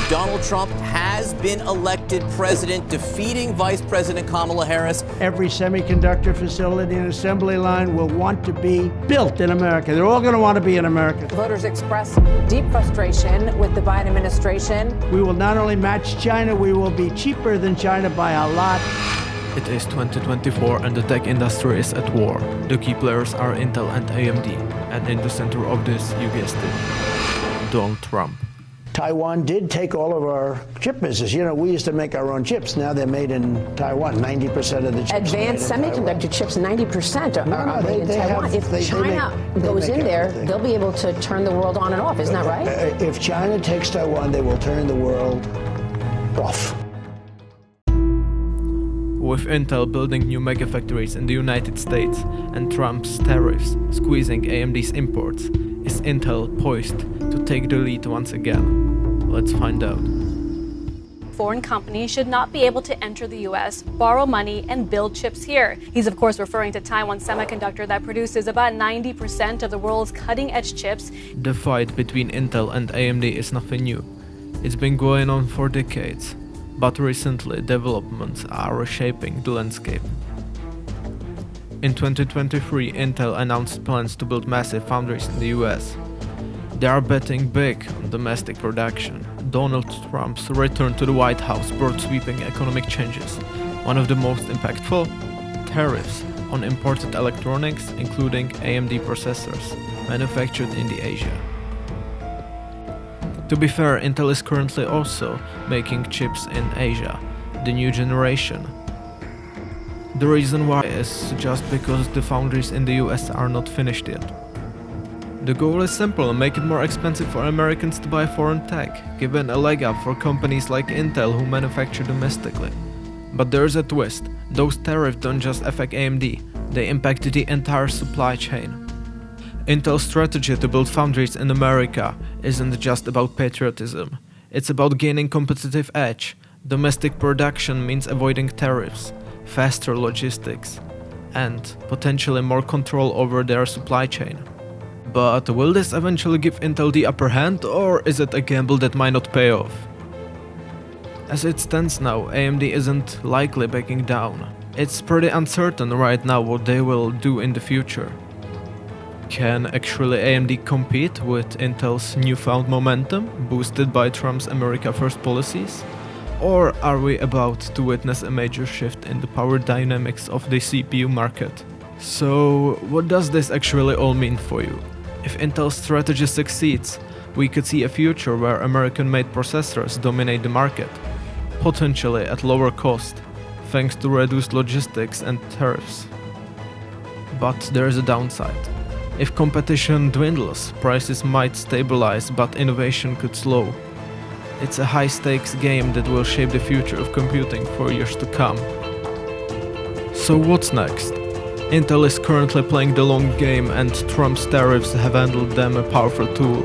Donald Trump has been elected president, defeating Vice President Kamala Harris. Every semiconductor facility and assembly line will want to be built in America. They're all going to want to be in America. Voters express deep frustration with the Biden administration. We will not only match China, we will be cheaper than China by a lot. It is 2024 and the tech industry is at war. The key players are Intel and AMD, and in the center of this, you guessed it, Donald Trump. Taiwan did take all of our chip business. You know, we used to make our own chips. Now they're made in Taiwan. 90% of the chips Advanced are made in semiconductor Taiwan. chips, 90% are made in Taiwan. If China goes in there, they'll be able to turn the world on and off. Isn't that right? If China takes Taiwan, they will turn the world off. With Intel building new megafactories in the United States and Trump's tariffs squeezing AMD's imports, is Intel poised to take the lead once again? Let's find out. Foreign companies should not be able to enter the U.S., borrow money, and build chips here. He's, of course, referring to Taiwan Semiconductor that produces about 90% of the world's cutting-edge chips. The fight between Intel and AMD is nothing new. It's been going on for decades, but recently developments are reshaping the landscape. In 2023, Intel announced plans to build massive foundries in the US. They are betting big on domestic production. Donald Trump's return to the White House brought sweeping economic changes. One of the most impactful? Tariffs on imported electronics, including AMD processors, manufactured in Asia. To be fair, Intel is currently also making chips in Asia, the new generation. The reason why is just because the foundries in the US are not finished yet. The goal is simple: make it more expensive for Americans to buy foreign tech, given a leg up for companies like Intel who manufacture domestically. But there's a twist: those tariffs don't just affect AMD, they impact the entire supply chain. Intel's strategy to build foundries in America isn't just about patriotism, it's about gaining competitive edge. Domestic production means avoiding tariffs, faster logistics, and potentially more control over their supply chain. But will this eventually give Intel the upper hand, or is it a gamble that might not pay off? As it stands now, AMD isn't likely backing down. It's pretty uncertain right now what they will do in the future. Can actually AMD compete with Intel's newfound momentum, boosted by Trump's America First policies? Or are we about to witness a major shift in the power dynamics of the CPU market? So, what does this actually all mean for you? If Intel's strategy succeeds, we could see a future where American-made processors dominate the market, potentially at lower cost, thanks to reduced logistics and tariffs. But there is a downside. If competition dwindles, prices might stabilize, but innovation could slow. It's a high-stakes game that will shape the future of computing for years to come. So what's next? Intel is currently playing the long game, and Trump's tariffs have handled them a powerful tool.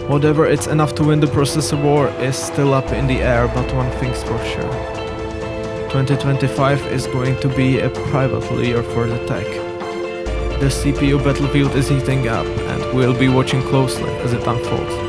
Whatever it's enough to win the processor war is still up in the air, but one thing's for sure. 2025 is going to be a pivotal year for the tech. The CPU battlefield is heating up, and we'll be watching closely as it unfolds.